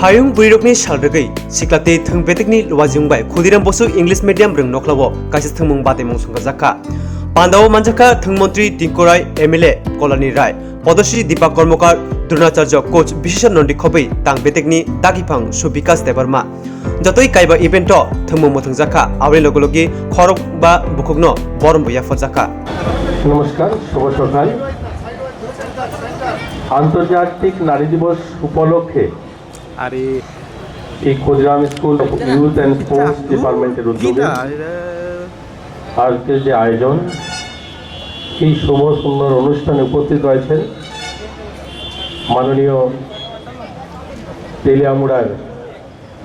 Hayung Bwrwirokni Rwgwi siklate thangbetekni luwajungbai khudiram bosu English medium rung noklawo kaisa thangmung batemung Sungkajaka Pandao manjaka thangmantri Tinkorai MLA Kolani Rai Podoshi Deepak Kormokar Drunacharya coach Bishishan Nondi Khobai tangbetekni Dagipang Subikas Debarma Jotoi kaiba evento thangmung mothongjaka awre logologi Khorokba Bukhukno Borom Yapharjakkha নমস্কার শুভ সকাল আন্তর্জাতিক নারী দিবস উপলক্ষে এই Khudiram school youth and sports ডিপার্টমেন্টের উদ্যোগে আজকের যে আয়োজন এই শুভ সুন্দর অনুষ্ঠানে উপস্থিত রয়েছেন মাননীয় তেলিয়ামুড়ার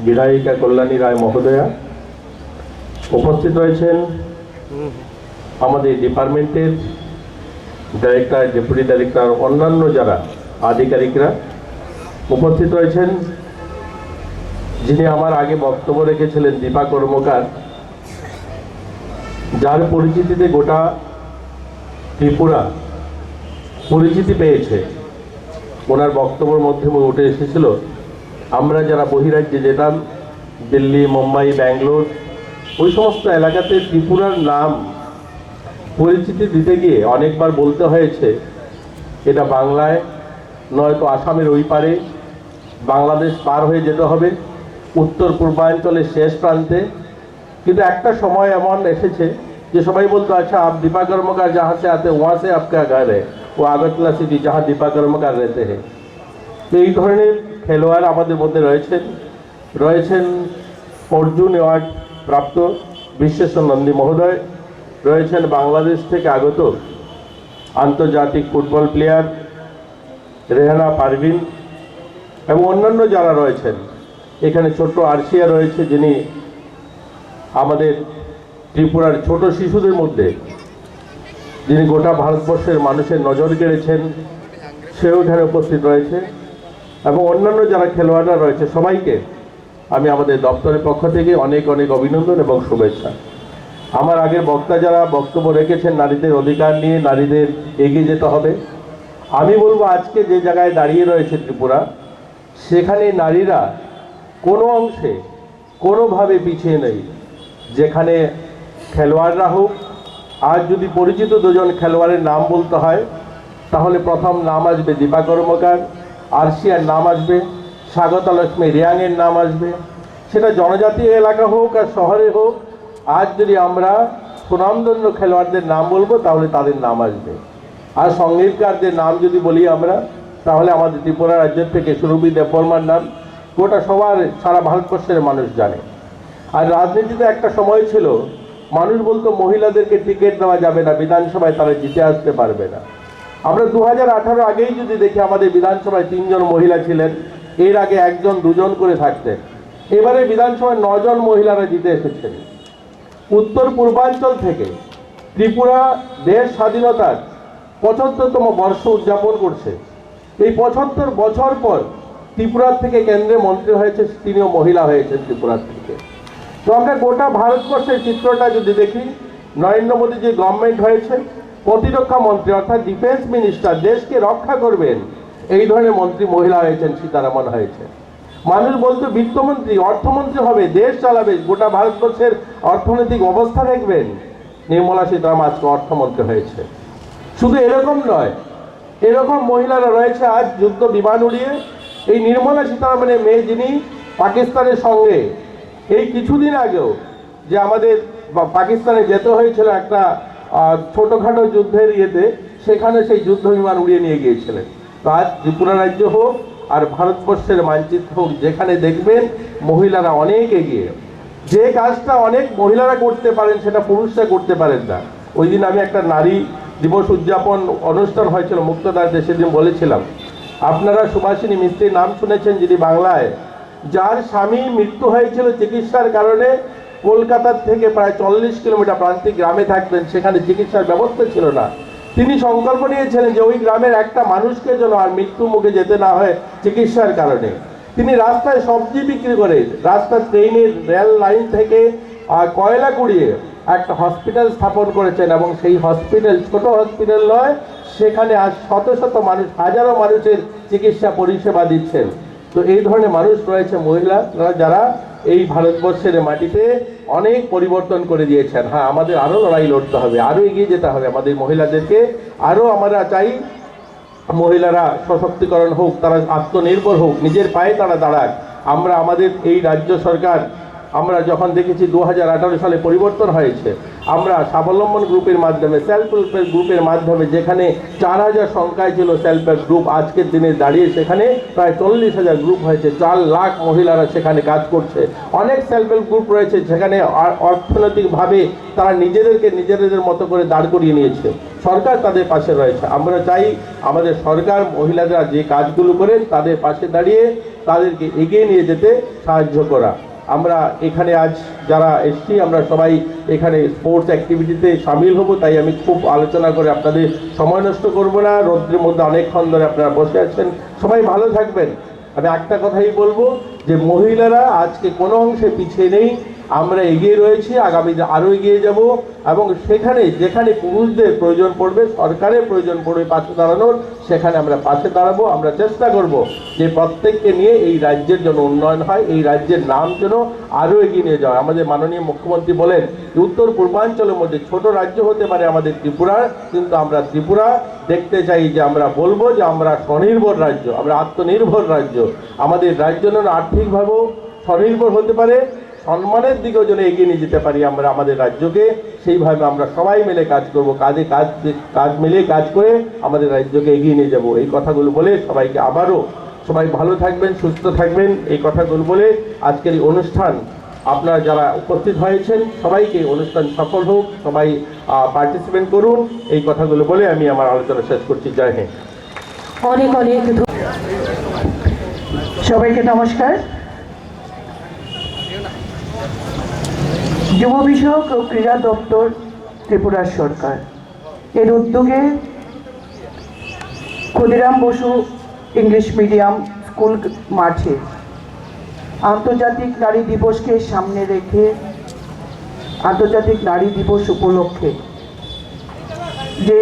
বিধায়িকা কল্যাণী রায় মহোদয়া উপস্থিত রয়েছেন আমাদের ডিপার্টমেন্টের ডাইরেক্টর ডেপুটি ডাইরেক্টর অন্যান্য যারা আধিকারিকরা উপস্থিত রয়েছেন যিনি আমার আগে বক্তব্য রেখেছিলেন দীপা কর্মকার যার পরিচিতিতে গোটা ত্রিপুরা পরিচিতি পেয়েছে ওনার বক্তব্যের মধ্যে উঠে এসেছিল আমরা যারা বহিরাজ্যে যেতাম দিল্লি মুম্বাই ব্যাঙ্গালোর ওই সমস্ত এলাকাতে ত্রিপুরার নাম পরিচিতি দিতে গিয়ে অনেকবার বলতে হয়েছে এটা বাংলায় নয়তো আসামের ওই পারে বাংলাদেশ পার হয়ে যেতে হবে উত্তর পূর্বাঞ্চলের শেষ প্রান্তে কিন্তু একটা সময় এমন এসেছে যে সবাই বলতো আচ্ছা আপ দীপা কর্মকার যাহা সে আতে ওয়া সে আপকা ঘর হ্যায় ও আগরতলা সিটি যাহা দীপা কর্মকার রেতে হ্যায় তো এই ধরনের খেলোয়াড় আমাদের মধ্যে রয়েছেন অর্জুন অ্যাওয়ার্ড প্রাপ্ত বিশ্বেশ্বর নন্দী মহোদয় রয়েছেন বাংলাদেশ থেকে আগত আন্তর্জাতিক ফুটবল প্লেয়ার রেহানা পারভিন এবং অন্যান্য যারা রয়েছেন এখানে ছোট্ট আরশিয়া রয়েছে যিনি আমাদের ত্রিপুরার ছোট শিশুদের মধ্যে যিনি গোটা ভারতবর্ষের মানুষের নজর কেড়েছেন সেও এখানে উপস্থিত রয়েছে এবং অন্যান্য যারা খেলোয়াড়রা রয়েছে সবাইকে আমি আমাদের দপ্তরের পক্ষ থেকে অনেক অনেক অভিনন্দন এবং শুভেচ্ছা আমার আগের বক্তা যারা বক্তব্য রেখেছেন নারীদের অধিকার নিয়ে নারীদের এগিয়ে যেতে হবে আমি বলবো আজকে যে জায়গায় দাঁড়িয়ে রয়েছে ত্রিপুরা সেখানে নারীরা কোনো অংশে কোনোভাবে পিছিয়ে নেই যেখানে খেলোয়াড়রা হোক আজ যদি পরিচিত দুজন খেলোয়াড়ের নাম বলতে হয় তাহলে প্রথম নাম আসবে দীপা কর্মকার আরশিয়ার নাম আসবে স্বাগতা লক্ষ্মী রিয়াংয়ের নাম আসবে সেটা জনজাতীয় এলাকা হোক আর শহরে হোক আজ যদি আমরা সুনামধন্য খেলোয়াড়দের নাম বলবো তাহলে তাদের নাম আসবে আর সঙ্গীতকারদের নাম যদি বলি আমরা তাহলে আমাদের ত্রিপুরা রাজ্যের থেকে সুরভি দেববর্মার নাম গোটা সবার সারা ভারতবর্ষের মানুষ জানে আর রাজনীতিতে একটা সময় ছিল মানুষ বলতো মহিলাদেরকে টিকিট দেওয়া যাবে না বিধানসভায় তারা জিতে আসতে পারবে না আমরা 2018 আগেই যদি দেখি আমাদের বিধানসভায় 3 জন মহিলা ছিলেন এর আগে 1 জন 2 জন করে থাকতেন এবারে বিধানসভায় 9 জন মহিলারা জিতে এসেছেন উত্তর পূর্বাঞ্চল থেকে ত্রিপুরা দেশ স্বাধীনতার 75তম বর্ষ উদযাপন করছে এই 75 বছর পর ত্রিপুরা থেকে কেন্দ্রে মন্ত্রী হয়েছে তিনিও মহিলা হয়েছেন ত্রিপুরা থেকে তো আমরা গোটা ভারতবর্ষের চিত্রটা যদি দেখি নরেন্দ্র মোদী যে গভর্নমেন্ট হয়েছে প্রতিরক্ষা মন্ত্রী অর্থাৎ ডিফেন্স মিনিস্টার দেশকে রক্ষা করবেন এই ধরনের মন্ত্রী মহিলা হয়েছেন সীতারামন হয়েছে মানুষ বলতো বিত্তমন্ত্রী অর্থমন্ত্রী হবে দেশ চালাবে গোটা ভারতবর্ষের অর্থনৈতিক অবস্থা দেখবেন নির্মলা সীতারামন আজকে অর্থমন্ত্রী হয়েছে শুধু এরকম নয় এরকম মহিলারা রয়েছে আজ যুদ্ধ বিমান উড়িয়ে এই নির্মলা সীতারামনের মেয়ে যিনি পাকিস্তানের সঙ্গে এই কিছুদিন আগেও যে আমাদের পাকিস্তানে যেতে হয়েছিল একটা ছোটোখাটো যুদ্ধের ইয়েতে সেখানে সেই যুদ্ধ বিমান উড়িয়ে নিয়ে গিয়েছিলেন তো আজ ত্রিপুরা রাজ্য হোক আর ভারতবর্ষের মানচিত্র হোক যেখানে দেখবেন মহিলারা অনেক এগিয়ে যে কাজটা অনেক মহিলারা করতে পারেন সেটা পুরুষরা করতে পারেন না ওই দিন আমি একটা নারী দিবস উদযাপন অনুষ্ঠান হয়েছিল মুক্তদাতে সেদিন বলেছিলাম আপনারা সুভাষিনী মিস্ত্রির নাম শুনেছেন যিনি বাংলায় যার স্বামী মৃত্যু হয়েছিল চিকিৎসার কারণে কলকাতার থেকে প্রায় 40 কিলোমিটার প্রান্তিক গ্রামে থাকতেন সেখানে চিকিৎসার ব্যবস্থা ছিল না তিনি সংকল্প নিয়েছিলেন যে ওই গ্রামের একটা মানুষকে যেন আর মৃত্যু মুখে যেতে না হয় চিকিৎসার কারণে তিনি রাস্তায় সবজি বিক্রি করে রাস্তার ট্রেনের রেল লাইন থেকে কয়লা কুড়িয়ে একটা হসপিটাল স্থাপন করেছেন এবং সেই হসপিটাল ছোট হসপিটাল নয় সেখানে আজ শত শত মানুষ হাজারো মানুষের চিকিৎসা পরিষেবা দিচ্ছেন তো এই ধরনের মানুষ রয়েছে, মহিলা যারা এই ভারতবর্ষের মাটিতে অনেক পরিবর্তন করে দিয়েছেন। হ্যাঁ, আমাদের আরও লড়াই লড়তে হবে, আরও এগিয়ে যেতে হবে। আমাদের মহিলাদেরকে আরও আমরা চাই মহিলারা সশক্তিকরণ হোক, তারা আত্মনির্ভর হোক, নিজের পায়ে তারা দাঁড়াক। আমরা আমাদের এই রাজ্য সরকার আমরা যখন দেখেছি 2018 সালে পরিবর্তন হয়েছে, আমরা স্বাবলম্বন গ্রুপের মাধ্যমে, সেলফ হেল্প গ্রুপের মাধ্যমে, যেখানে 4000 সংখ্যায় ছিল সেলফ হেল্প গ্রুপ, আজকের দিনে দাঁড়িয়ে সেখানে প্রায় 40,000 গ্রুপ হয়েছে। 4 লাখ মহিলারা সেখানে কাজ করছে। অনেক সেলফ হেল্প গ্রুপ রয়েছে যেখানে অর্থনৈতিকভাবে তারা নিজেদের মতো করে দাঁড় করিয়ে নিয়েছে। সরকার তাদের পাশে রয়েছে। আমরা চাই আমাদের সরকার মহিলারা যে কাজগুলো করেন তাদের পাশে দাঁড়িয়ে তাদেরকে এগিয়ে নিয়ে যেতে সাহায্য করা। আমরা এখানে আজ যারা এসছি, আমরা সবাই এখানে স্পোর্টস অ্যাক্টিভিটিতে সামিল হব, তাই আমি খুব আলোচনা করে আপনাদের সময় নষ্ট করব না। রৌদ্রের মধ্যে অনেকক্ষণ ধরে আপনারা বসে আছেন, সবাই ভালো থাকবেন। আমি একটা কথাই বলবো যে মহিলারা আজকে কোনো অংশে পিছিয়ে নেই, আমরা এগিয়ে রয়েছি, আগামীতে আরও এগিয়ে যাব। এবং সেখানে যেখানে পুরুষদের প্রয়োজন পড়বে, সরকারের প্রয়োজন পড়বে পাশে দাঁড়ানোর, সেখানে আমরা পাশে দাঁড়াবো। আমরা চেষ্টা করব যে প্রত্যেককে নিয়ে এই রাজ্যের জন্য উন্নয়ন হয়, এই রাজ্যের নাম যেন আরও এগিয়ে নিয়ে যাওয়া। আমাদের মাননীয় মুখ্যমন্ত্রী বলেন যে উত্তর পূর্বাঞ্চলের মধ্যে ছোট রাজ্য হতে পারে আমাদের ত্রিপুরা, কিন্তু আমরা ত্রিপুরা দেখতে চাই যে আমরা বলবো যে আমরা স্বনির্ভর রাজ্য, আমরা আত্মনির্ভর রাজ্য। আমাদের রাজ্য যেন আর্থিকভাবেও স্বনির্ভর হতে পারে, সম্মানের দিকেও যেন এগিয়ে নিয়ে যেতে পারি আমরা আমাদের রাজ্যকে। সেইভাবে আমরা সবাই মিলে কাজ করব, কাজ মিলে কাজ করে আমাদের রাজ্যকে এগিয়ে নিয়ে যাব। এই কথাগুলো বলে সবাইকে আবারও সবাই ভালো থাকবেন, সুস্থ থাকবেন, এই কথাগুলো বলে আজকের এই অনুষ্ঠান আপনারা যারা উপস্থিত হয়েছেন সবাইকে অনুষ্ঠান সফল হোক, সবাই পার্টিসিপেট করুন, এই কথাগুলো বলে আমি আমার আলোচনা শেষ করছি। জয় হিন্দ। অনেক অনেক সবাইকে নমস্কার। যুব বিষয়ক ও ক্রীড়া দপ্তর ত্রিপুরা সরকার এর উদ্যোগে Khudiram Bose English medium school মাঠে আন্তর্জাতিক নারী দিবসকে সামনে রেখে, আন্তর্জাতিক নারী দিবস উপলক্ষে যে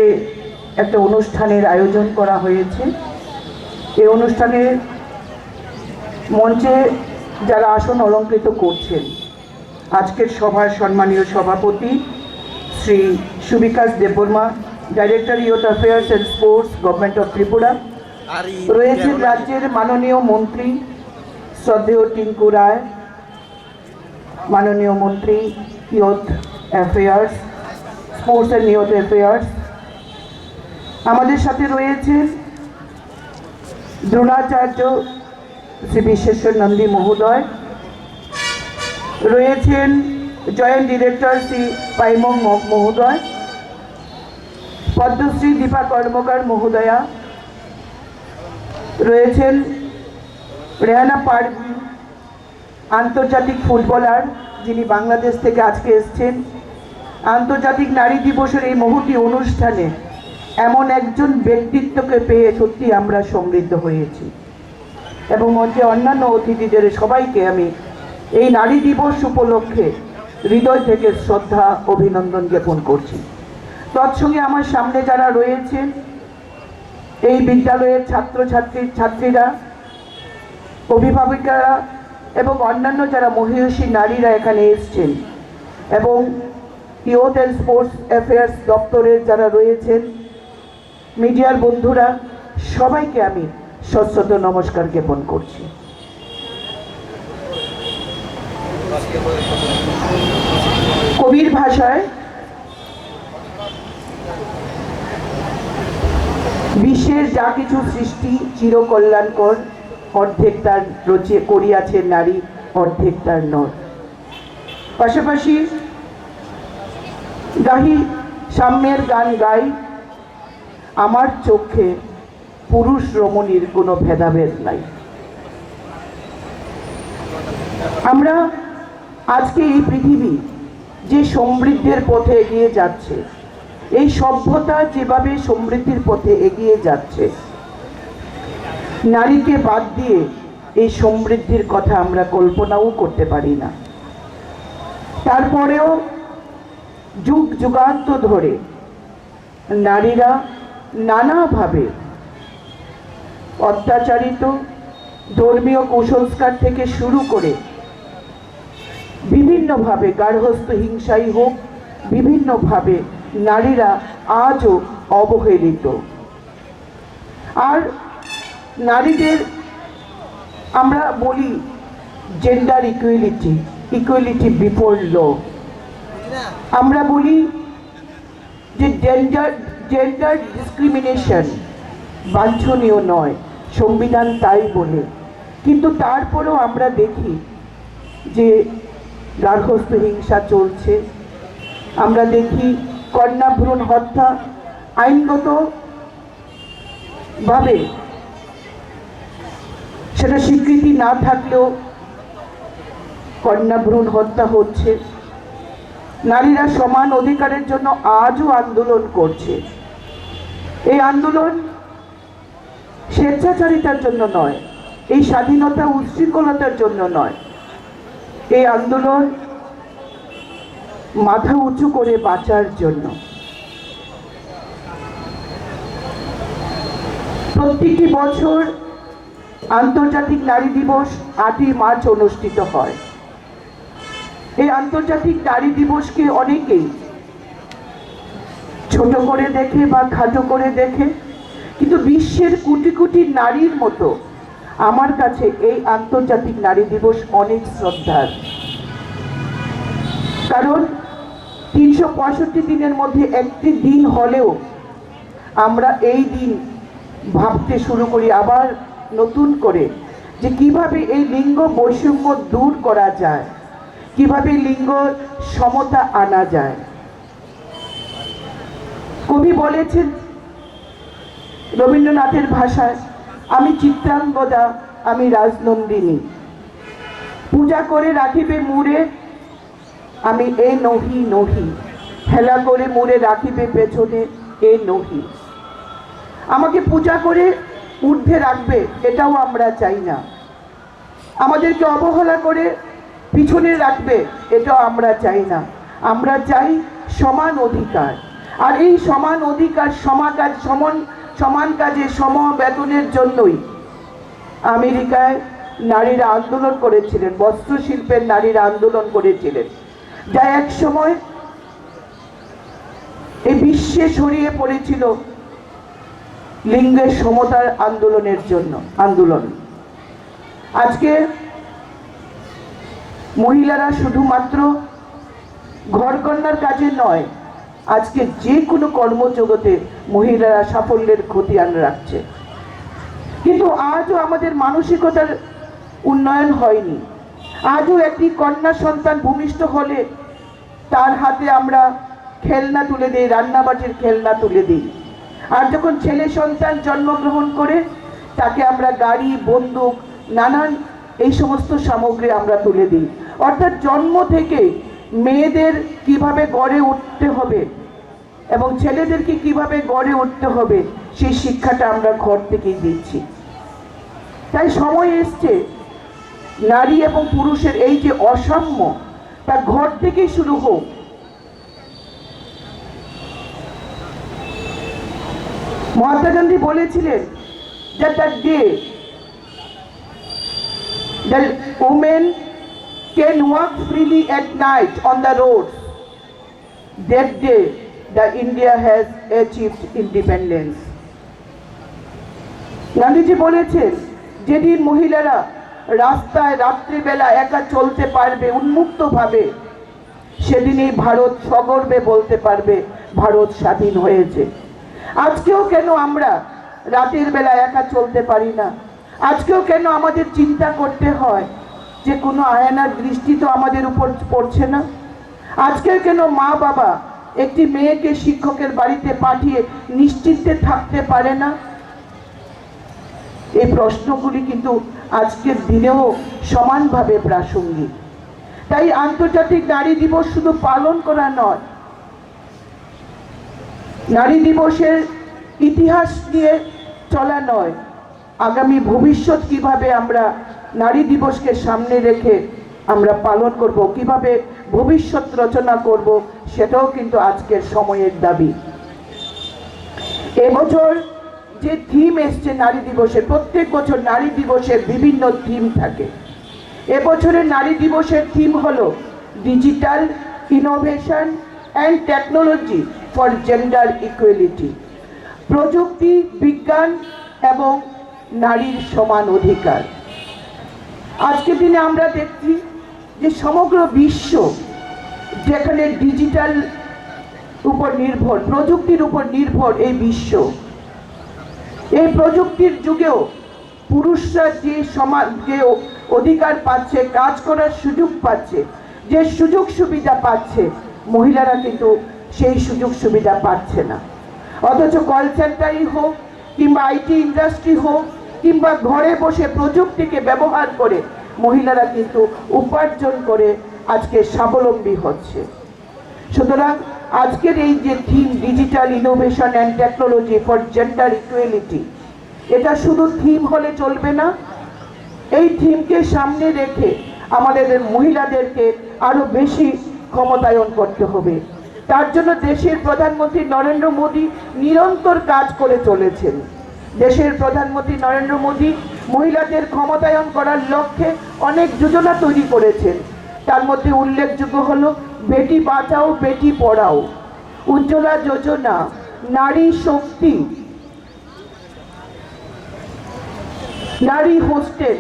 একটা অনুষ্ঠানের আয়োজন করা হয়েছে, এই অনুষ্ঠানের মঞ্চে যারা আসন অলঙ্কৃত করছেন, আজকের সভার সম্মানীয় সভাপতি Shri Subikash Debbarma, director youth affairs and sports, government of Tripura, রয়েছেন রাজ্যের মাননীয় মন্ত্রী শ্রদ্ধেয় টিঙ্কু রায়, মাননীয় মন্ত্রী youth affairs, sports and youth affairs. আমাদের সাথে রয়েছেন দ্রোণাচার্য শ্রী বিশ্বেশ্বর নন্দী মহোদয়, রয়েছেন জয়েন্ট ডিরেক্টর শ্রী পাইমং মহোদয়, পদ্মশ্রী দীপা কর্মকার মহোদয়া, রয়েছেন রেহানা পারভিন, আন্তর্জাতিক ফুটবলার, যিনি বাংলাদেশ থেকে আজকে এসছেন। আন্তর্জাতিক নারী দিবসের এই মহতী অনুষ্ঠানে এমন একজন ব্যক্তিত্বকে পেয়ে সত্যি আমরা সমৃদ্ধ হয়েছি। এবং মঞ্চে অন্যান্য অতিথিদের সবাইকে আমি এই নারী দিবস উপলক্ষে হৃদয় থেকে শ্রদ্ধা অভিনন্দন জ্ঞাপন করছি। তৎসঙ্গে আমার সামনে যারা রয়েছেন, এই বিদ্যালয়ের ছাত্রীরা, অভিভাবিকারা এবং অন্যান্য যারা মহিষী নারীরা এখানে এসছেন, এবং ইউথ অ্যান্ড স্পোর্টস অ্যাফেয়ার্স দপ্তরের যারা রয়েছেন, মিডিয়ার বন্ধুরা, সবাইকে আমি সশ্রদ্ধ নমস্কার জ্ঞাপন করছি। কবির ভাষায় বিশ্বের যা কিছু সৃষ্টি চিরকল্যাণকর, অর্ধেক তার করিয়াছে নারী, অর্ধেক তার নর। পাশাপাশি সাম্যের গান গাই, আমার চোখে পুরুষ রমণীর কোনো ভেদাভেদ নাই। আমরা আজকে এই পৃথিবী যে সমৃদ্ধির পথে এগিয়ে যাচ্ছে, এই সভ্যতা যেভাবে সমৃদ্ধির পথে এগিয়ে যাচ্ছে, নারীকে বাদ দিয়ে এই সমৃদ্ধির কথা আমরা কল্পনাও করতে পারি না। তারপরেও যুগ যুগান্ত ধরে নারীরা নানাভাবে অত্যাচারিত, ধর্মীয় কুসংস্কার থেকে শুরু করে বিভিন্নভাবে গার্হস্থ্য হিংসাই হোক, বিভিন্নভাবে নারীরা আজও অবহেলিত। আর নারীদের আমরা বলি gender equality, equality before law. আমরা বলি যে জেন্ডার ডিসক্রিমিনেশন বাঞ্ছনীয় নয়, সংবিধান তাই বলে। কিন্তু তারপরেও আমরা দেখি যে গার্হস্থ্য হিংসা চলছে। আমরা দেখি কন্যা ভ্রূণ হত্যা আইনগতভাবে সেটা স্বীকৃতি না থাকলেও কন্যা ভ্রূণ হত্যা হচ্ছে। নারীরা সমান অধিকারের জন্য আজও আন্দোলন করছে। এই আন্দোলন স্বেচ্ছাচারিতার জন্য নয়, এই স্বাধীনতা উশৃঙ্খলতার জন্য নয়, এই আন্দোলন মাথা উঁচু করে বাঁচার জন্য। প্রত্যেকটি বছর আন্তর্জাতিক নারী দিবস 8ই মার্চ অনুষ্ঠিত হয়। এই আন্তর্জাতিক নারী দিবসকে অনেকেই ছোট করে দেখে বা খাটো করে দেখে, কিন্তু বিশ্বের কোটি কোটি নারীর মতো আমার কাছে এই আন্তর্জাতিক নারী দিবস অনেক শ্রদ্ধার। কারণ 365 দিনের মধ্যে একটি দিন হলেও আমরা এই দিন ভাবতে শুরু করি আবার নতুন করে, যে কিভাবে এই লিঙ্গ বৈষম্য দূর করা যায়, কিভাবে লিঙ্গ সমতা আনা যায়। কবি বলেছেন রবীন্দ্রনাথের ভাষায়, আমি চিত্রাঙ্গদা, আমি রাজনন্দিনী, পূজা করে রাখিবে মুড়ে, আমি এ নহি নহি, হেলা করে মুড়ে রাখিবে পেছনে, এ নহি। আমাকে পূজা করে ঊর্ধ্বে রাখবে, এটাও আমরা চাই না। আমাদেরকে অবহেলা করে পিছনে রাখবে, এটাও আমরা চাই না। আমরা চাই সমান অধিকার। আর এই সমান অধিকার, সমান কাজে সম বেতনের জন্যই আমেরিকায় নারীরা আন্দোলন করেছিলেন, বস্ত্রশিল্পের নারীরা আন্দোলন করেছিলেন, যা এক সময় এই বিশ্বে ছড়িয়ে পড়েছিল লিঙ্গের সমতার আন্দোলনের জন্য। আজকে মহিলারা শুধুমাত্র ঘরকন্যার কাজে নয়, আজকে যে কোনো কর্মজগতে মহিলারা সাফল্যের খতিয়ান রাখছে। কিন্তু আজও আমাদের মানসিকতার উন্নয়ন হয়নি। আজও একটি কন্যা সন্তান ভূমিষ্ঠ হলে তার হাতে আমরা খেলনা তুলে দিই, রান্নাবাটির খেলনা তুলে দিই। আর যখন ছেলে সন্তান জন্মগ্রহণ করে তাকে আমরা গাড়ি, বন্দুক, নানান এই সমস্ত সামগ্রী আমরা তুলে দিই। অর্থাৎ জন্ম থেকে মেয়েদের কিভাবে গড়ে উঠতে হবে এবং ছেলেদেরকে কিভাবে গড়ে উঠতে হবে সেই শিক্ষাটা আমরা ঘর থেকেই দিচ্ছি। তাই সময় এসছে নারী এবং পুরুষের এই যে অসাম্য, তা ঘর থেকেই শুরু হোক। মহাত্মা গান্ধী বলেছিলেন that the day the women can walk freely at night on the roads, that day the India has achieved independence. Gandhiji বলেছেন, যেদিন মহিলারা রাস্তায় রাত্রিবেলা একা চলতে পারবে উন্মুক্তভাবে, সেদিনই ভারত সগর্বে বলতে পারবে ভারত স্বাধীন হয়েছে। আজকেও কেন আমরা রাতের বেলা একা চলতে পারি না? আজকেও কেন আমাদের চিন্তা করতে হয় যে কোনো আয়নার দৃষ্টি তো আমাদের উপর পড়ছে না? আজকেও কেন মা বাবা একটি মেয়েকে শিক্ষকের বাড়িতে পাঠিয়ে নিশ্চিন্তে থাকতে পারে না? এই প্রশ্নগুলি কিন্তু আজকের দিনেও সমানভাবে প্রাসঙ্গিক। তাই আন্তর্জাতিক নারী দিবস শুধু পালন করা নয়, নারী দিবসের ইতিহাস নিয়ে চলা নয়, আগামী ভবিষ্যৎ কিভাবে আমরা নারী দিবসকে সামনে রেখে আমরা পালন করব, কিভাবে ভবিষ্যৎ রচনা করব, সেটাও কিন্তু আজকের সময়ের দাবি। এবছর যে থিম এসছে নারী দিবসে, প্রত্যেক বছর নারী দিবসের বিভিন্ন থিম থাকে। এবছরের নারী দিবসের থিম হলো digital innovation and technology for gender equality, প্রযুক্তি, বিজ্ঞান এবং নারীর সমান অধিকার। আজকের দিনে আমরা দেখছি যে সমগ্র বিশ্ব যেখানে ডিজিটাল উপর নির্ভর, প্রযুক্তির উপর নির্ভর এই বিশ্ব, এই প্রযুক্তির যুগেও পুরুষরা যে অধিকার পাচ্ছে, কাজ করার সুযোগ পাচ্ছে, যে সুযোগ সুবিধা পাচ্ছে, মহিলারা কিন্তু সেই সুযোগ সুবিধা পাচ্ছে না। অথচ কল সেন্টারই হোক কিংবা আইটি ইন্ডাস্ট্রি হোক কিংবা ঘরে বসে প্রযুক্তিকে ব্যবহার করে মহিলারা কিন্তু উপার্জন করে আজকে স্বাবলম্বী হচ্ছে। সুতরাং আজকের এই যে theme digital innovation and technology for gender equality, এটা শুধু থিম হলে চলবে না। এই থিমকে সামনে রেখে আমাদের মহিলাদেরকে আরো বেশি ক্ষমতায়ন করতে হবে। তার জন্য দেশের প্রধানমন্ত্রী নরেন্দ্র মোদী নিরন্তর কাজ করে চলেছেন। দেশের প্রধানমন্ত্রী নরেন্দ্র মোদী মহিলাদের ক্ষমতায়ন করার লক্ষ্যে অনেক যোজনা তৈরি করেছেন। তার মধ্যে উল্লেখযোগ্য হলো বেটি বাঁচাও বেটি পড়াও, উজ্জ্বলা যোজনা, নারী শক্তি, নারী হোস্টেল,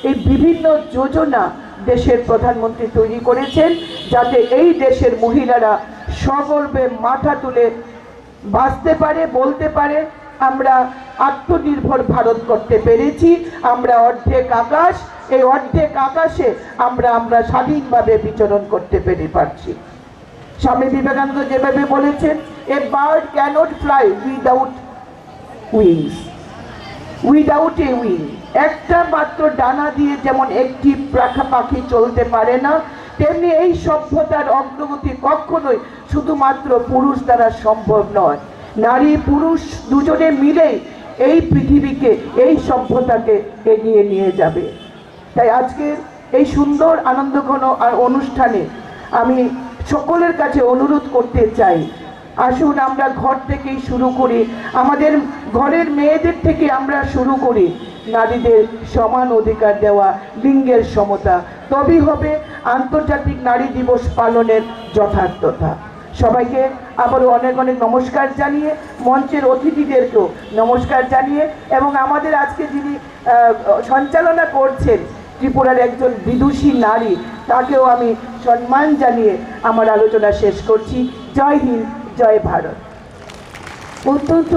এই বিভিন্ন যোজনা দেশের প্রধানমন্ত্রী তৈরি করেছেন যাতে এই দেশের মহিলারা সগর্বে মাথা তুলে বাঁচতে পারে, বলতে পারে আমরা আত্মনির্ভর ভারত করতে পেরেছি, আমরা অর্ধেক আকাশ, এই অর্ধেক আকাশে আমরা স্বাধীনভাবে বিচরণ করতে পারছি। স্বামী বিবেকানন্দ যেভাবে বলেছেন, a bird cannot fly without wings, without a wing. একটা মাত্র ডানা দিয়ে যেমন একটি পাখি চলতে পারে না, তেমনি এই সভ্যতার অগ্রগতি কখনোই শুধুমাত্র পুরুষ দ্বারা সম্ভব নয়। নারী পুরুষ দুজনে মিলেই এই পৃথিবীকে, এই সভ্যতাকে এগিয়ে নিয়ে যাবে। তাই আজকের এই সুন্দর আনন্দঘন অনুষ্ঠানে আমি সকলের কাছে অনুরোধ করতে চাই, আসুন আমরা ঘর থেকেই শুরু করি, আমাদের ঘরের মেয়েদের থেকে আমরা শুরু করি নারীদের সমান অধিকার দেওয়া, লিঙ্গের সমতা, তবেই হবে আন্তর্জাতিক নারী দিবস পালনের যথার্থতা। সবাইকে আবারও অনেক অনেক নমস্কার জানিয়ে, মঞ্চের অতিথিদেরকেও নমস্কার জানিয়ে, এবং আমাদের আজকে যিনি সঞ্চালনা করছেন ত্রিপুরার একজন বিদুষী নারী, তাকেও আমি সম্মান জানিয়ে আমার আলোচনা শেষ করছি। জয় হিন্দ, জয় ভারত। অত্যন্ত